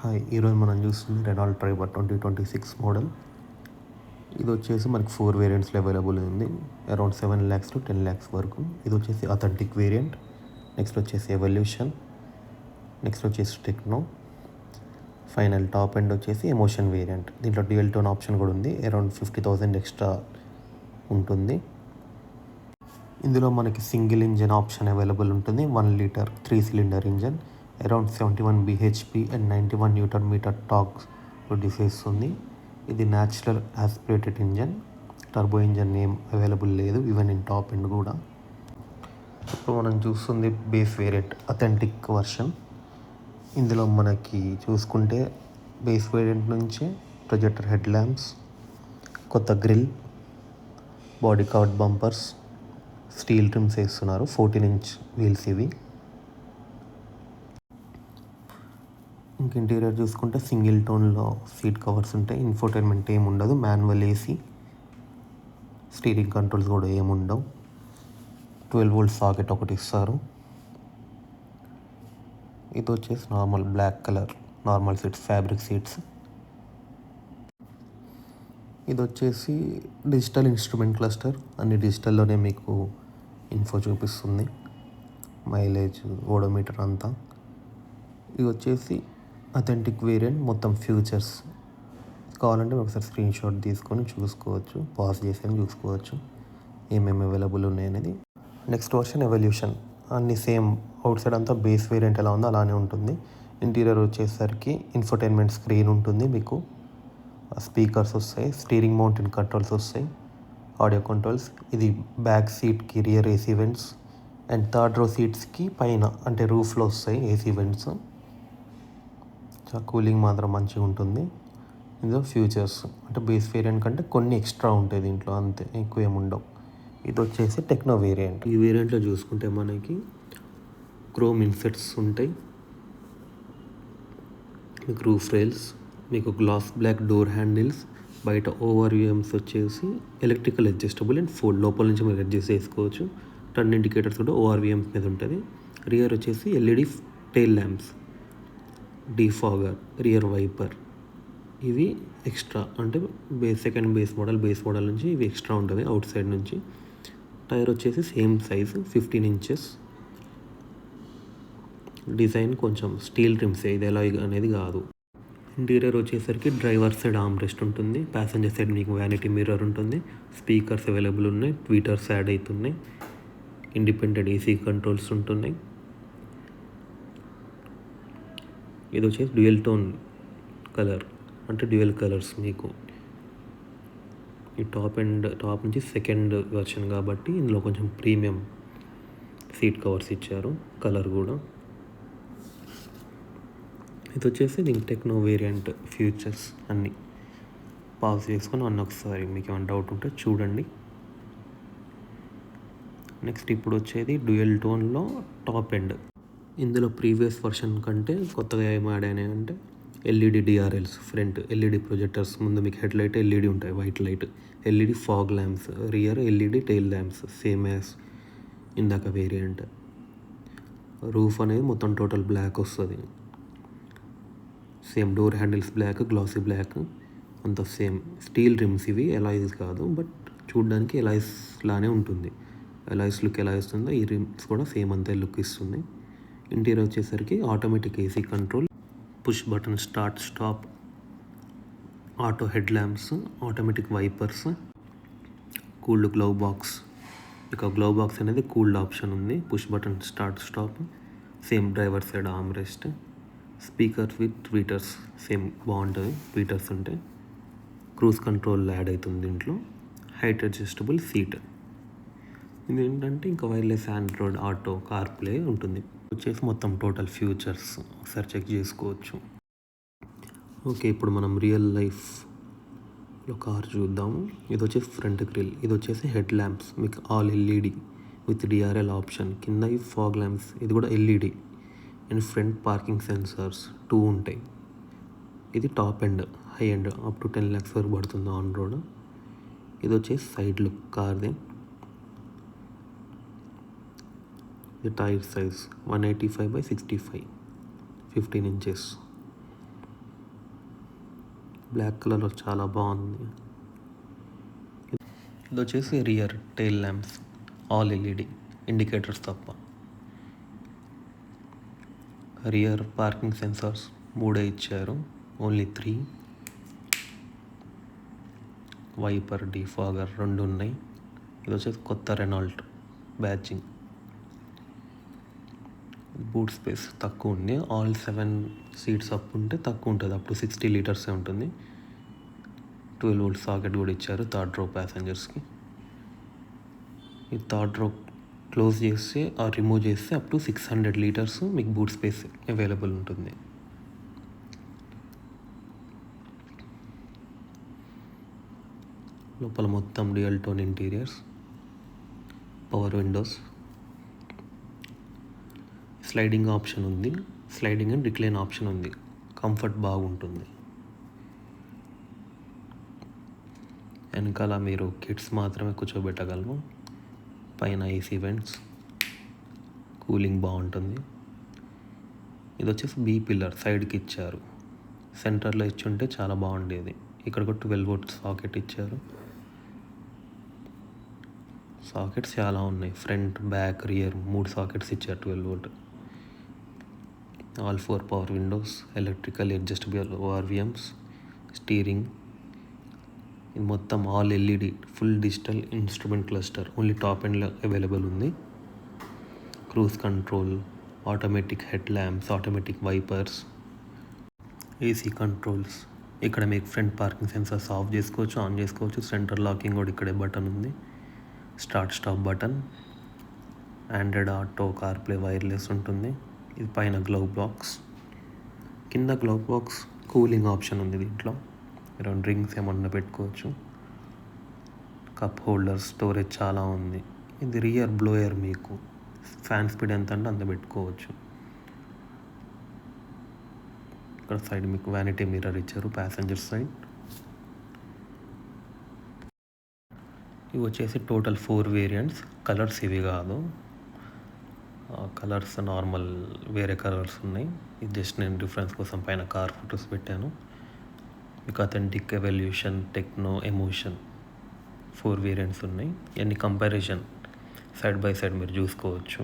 Hi, ఈరోజు మనం చూస్తుంది రెనాల్ట్ ట్రైబర్ 2026 మోడల్. ఇది వచ్చేసి మనకి 4 వేరియంట్స్లో అవైలబుల్ ఉంది. అరౌండ్ 7 lakhs to 10 lakhs వరకు. ఇది వచ్చేసి అథెంటిక్ వేరియంట్. నెక్స్ట్ వచ్చేసి ఎవల్యూషన్. నెక్స్ట్ వచ్చేసి టెక్నో. ఫైనల్ టాప్ ఎండ్ వచ్చేసి ఎమోషన్ వేరియంట్. దీంట్లో డ్యూయల్ టోన్ ఆప్షన్ కూడా ఉంది. అరౌండ్ 50,000 ఎక్స్ట్రా ఉంటుంది. ఇందులో మనకి సింగిల్ ఇంజన్ ఆప్షన్ అవైలబుల్ ఉంటుంది. 1 litre 3 cylinder engine around 71 bhp and 91 Nm torque produce చేస్తుంది. ఇది natural aspirated engine. Turbo engine ఏం అవైలబుల్ లేదు, ఈవెన్ ఇన్ టాప్ ఎండ్ కూడా. ఇప్పుడు మనం చూస్తుంది బేస్ వేరియంట్ అథెంటిక్ వర్షన్. ఇందులో మనకి చూసుకుంటే బేస్ వేరియంట్ నుంచి ప్రొజెక్టర్ హెడ్ ల్యాంప్స్, కొత్త grill, body covered bumpers, steel trims వేస్తున్నారు. 14-inch వీల్స్ ఇవి. ఇంక ఇంటీరియర్ చూసుకుంటే సింగిల్ టోన్లో సీట్ కవర్స్ ఉంటాయి. ఇన్ఫోటైన్మెంట్ ఏమి ఉండదు. మాన్యువల్ ఏసీ, స్టీరింగ్ కంట్రోల్స్ కూడా ఏముండవు. 12 volt సాకెట్ ఒకటి ఇస్తారు. ఇది వచ్చేసి normal black colour normal seats, fabric seats. ఇది వచ్చేసి డిజిటల్ ఇన్స్ట్రుమెంట్ క్లస్టర్. అన్ని డిజిటల్లోనే మీకు ఇన్ఫో చూపిస్తుంది, మైలేజ్, ఓడోమీటర్ అంతా. ఇది వచ్చేసి అథెంటిక్ వేరియంట్. మొత్తం ఫ్యూచర్స్ కావాలంటే ఒకసారి స్క్రీన్ షాట్ తీసుకొని చూసుకోవచ్చు, పాజ్ చేసి చూసుకోవచ్చు ఏమేమి అవైలబుల్ ఉన్నాయనేది. Next version evolution. అన్ని సేమ్, అవుట్ సైడ్ అంతా బేస్ వేరియంట్ ఎలా ఉందో అలానే ఉంటుంది. ఇంటీరియర్ వచ్చేసరికి ఇన్ఫోటైన్మెంట్ స్క్రీన్ ఉంటుంది, మీకు స్పీకర్స్ వస్తాయి, స్టీరింగ్ మౌంటెన్ కంట్రోల్స్ వస్తాయి, ఆడియో కంట్రోల్స్. ఇది బ్యాక్ సీట్కి rear AC vents and third row సీట్స్కి పైన అంటే రూఫ్లో వస్తాయి ఏసీ వెంట్స్. కూలింగ్ మాత్రం మంచిగా ఉంటుంది. ఇందులో ఫ్యూచర్స్ అంటే బేస్ వేరియంట్ కంటే కొన్ని ఎక్స్ట్రా ఉంటాయి దీంట్లో, అంతే, ఎక్కువ ఏమి ఉండవు. ఇది వచ్చేసి టెక్నో వేరియంట్. ఈ వేరియంట్లో చూసుకుంటే మనకి క్రోమ్ ఇన్సెట్స్ ఉంటాయి, మీకు రూఫ్ రైల్స్, మీకు గ్లాస్ బ్లాక్ డోర్ హ్యాండిల్స్, బయట ఓవర్వ్యూమ్స్ వచ్చేసి ఎలక్ట్రికల్ అడ్జస్టబుల్ అండ్ ఫోల్డ్, లోపల నుంచి మీరు అడ్జస్ట్ చేసుకోవచ్చు. టర్న్ ఇండికేటర్స్ కూడా ఓవర్వ్యూమ్స్ మీద ఉంటుంది. రియర్ వచ్చేసి LED tail lamps, defogger, rear wiper. ఇవి ఎక్స్ట్రా అంటే సెకండ్ బేస్ మోడల్ నుంచి ఇవి ఎక్స్ట్రా ఉంటుంది అవుట్ సైడ్ నుంచి. టైర్ వచ్చేసి సేమ్ సైజ్ 15 inches. డిజైన్ కొంచెం స్టీల్ ట్రిమ్స్, ఇది ఎలా అనేది కాదు. ఇంటీరియర్ వచ్చేసరికి డ్రైవర్ సైడ్ ఆర్మ్ రెస్ట్ ఉంటుంది, ప్యాసింజర్ సైడ్ మీకు వ్యానిటీ మిర్రర్ ఉంటుంది, స్పీకర్స్ అవైలబుల్ ఉన్నాయి, ట్వీటర్స్ యాడ్ అవుతున్నాయి, ఇండిపెండెంట్ ఏసీ కంట్రోల్స్ ఉంటున్నాయి. ఇది వచ్చేసి డ్యూయల్ టోన్ కలర్ అంటే డ్యూయల్ కలర్స్. మీకు ఈ టాప్ నుంచి సెకండ్ వెర్షన్ కాబట్టి ఇందులో కొంచెం ప్రీమియం సీట్ కవర్స్ ఇచ్చారు, కలర్ కూడా. ఇది వచ్చేసి దీనికి టెక్నో వేరియంట్ ఫ్యూచర్స్ అన్నీ పాస్ చేసుకొని ఒకసారి మీకు ఏమైనా డౌట్ ఉంటే చూడండి. నెక్స్ట్ ఇప్పుడు వచ్చేది డ్యూయల్ టోన్లో టాప్ ఎండ్. ఇందులో ప్రీవియస్ వర్షన్ కంటే కొత్తగా ఏం యాడ్ అయినాయి అంటే LED DRLs, front LED projectors, ముందు మీకు హెడ్ లైట్ ఎల్ఈడి ఉంటాయి, white light, LED fog lamps, rear LED tail lamps, same as ఇందాక వేరియంట్. రూఫ్ అనేది మొత్తం టోటల్ బ్లాక్ వస్తుంది, same door handles black, glossy black అంతా సేమ్. స్టీల్ రిమ్స్ ఇవి, alloys కాదు, బట్ చూడ్డానికి ఎలాయిస్ లానే ఉంటుంది. ఎలాయిస్ లుక్ ఎలా ఇస్తుందో ఈ రిమ్స్ కూడా సేమ్ అంతే లుక్ ఇస్తుంది. ఇంటీరియర్ వచ్చేసరికి automatic AC control, push button start stop, auto head lamps, automatic wipers, cooled glove box. ఇక గ్లవ్ బాక్స్ అనేది కూల్డ్ ఆప్షన్ ఉంది, push button start stop, same driver side arm rest, speaker with tweeters same బాగుంటుంది, tweeters ఉంటాయి, cruise control add అవుతుంది దీంట్లో, height adjustable seat. ఇది ఏంటంటే ఇంకా వైర్లెస్ ఆండ్రాయిడ్ ఆటో కార్ప్లే ఉంటుంది. వచ్చేసి మొత్తం టోటల్ ఫ్యూచర్స్ ఒకసారి చెక్ చేసుకోవచ్చు. ఓకే, ఇప్పుడు మనం రియల్ లైఫ్లో కార్ చూద్దాము. ఇది వచ్చేసి ఫ్రంట్ గ్రిల్, ఇది వచ్చేసి హెడ్ ల్యాంప్స్, మీకు all LED with DRL option. కింద ఈ ఫాగ్ ల్యాంప్స్, ఇది కూడా LED. And front parking sensors 2 ఉంటాయి. ఇది top end, high end, up to 10 lakhs వరకు పడుతుంది ఆన్ రోడ్. ఇది వచ్చేసి సైడ్ లుక్ కార్ది. Tyre size 185/65, 15 inches. బ్లాక్ కలర్లో చాలా బాగుంది. ఇది వచ్చేసి rear tail lamps, all LED indicators తప్ప. రియర్ పార్కింగ్ సెన్సార్స్ 3 ఇచ్చారు, ఓన్లీ 3. వైపర్, డిఫాగర్ 2 ఉన్నాయి. ఇది వచ్చేసి కొత్త రెనాల్ట్ బ్యాడ్జింగ్. బూట్ స్పేస్ తక్కువ ఉంది, ఆల్ 7 సీట్స్ అప్ ఉంటే తక్కువ ఉంటుంది, అప్ టు 60 లీటర్సే ఉంటుంది. 12 వోల్ట్ సాకెట్ కూడా ఇచ్చారు థర్డ్ రో ప్యాసింజర్స్కి. ఈ థర్డ్ రో క్లోజ్ చేస్తే రిమూవ్ చేస్తే అప్ టు 600 లీటర్స్ మీకు బూట్ స్పేస్ అవైలబుల్ ఉంటుంది. లోపల మొత్తం dual tone interiors, power Windows, sliding option ఉంది, స్లైడింగ్ అండ్ రిక్లైన్ ఆప్షన్ ఉంది. కంఫర్ట్ బాగుంటుంది. వెనకాల మీరు కిడ్స్ మాత్రమే కూర్చోబెట్టగలము. పైన ఏసీ వెంట్స్, కూలింగ్ బాగుంటుంది. ఇది వచ్చేసి బీ పిల్లర్ సైడ్కి ఇచ్చారు, సెంటర్లో ఇచ్చుంటే చాలా బాగుండేది. ఇక్కడ కూడా 12 వోల్ట్ సాకెట్ ఇచ్చారు. సాకెట్స్ చాలా ఉన్నాయి, ఫ్రంట్, బ్యాక్, రియర్ 3 సాకెట్స్ ఇచ్చారు 12 volt. All 4 power Windows, electrical adjustable ORVMs, steering. ఇది మొత్తం all LED full digital instrument cluster, only top ఎండ్లో అవైలబుల్ ఉంది. Cruise control, automatic head lamps, automatic wipers, AC controls. ఇక్కడ మీకు front parking sensors of చేసుకోవచ్చు, on చేసుకోవచ్చు. Centre locking కూడా ఇక్కడే బటన్ ఉంది. Start stop button, Android auto, CarPlay, wireless ఉంటుంది. ఇది పైన గ్లవ్ బాక్స్, కింద గ్లవ్ బాక్స్ కూలింగ్ ఆప్షన్ ఉంది. దీంట్లో మీరు డ్రింక్స్ ఏమన్నా పెట్టుకోవచ్చు. కప్ హోల్డర్, స్టోరేజ్ చాలా ఉంది. ఇది రియర్ బ్లోయర్, మీకు ఫ్యాన్ స్పీడ్ ఎంత అంటే అంత పెట్టుకోవచ్చు. ఇక్కడ సైడ్ మీకు వ్యానిటీ మిర్రర్ ఇచ్చారు ప్యాసింజర్ సైడ్. ఇవి వచ్చేసి టోటల్ 4 వేరియంట్స్. కలర్స్ ఇవి కాదు, కలర్స్ నార్మల్ వేరే కలర్స్ ఉన్నాయి. ఇది జస్ట్ నేను డిఫరెన్స్ కోసం పైన కార్ ఫొటోస్ పెట్టాను. మీకు authentic, evolution, techno, emotion 4 variants ఉన్నాయి. ఇవన్నీ కంపారిజన్ సైడ్ బై సైడ్ మీరు చూసుకోవచ్చు.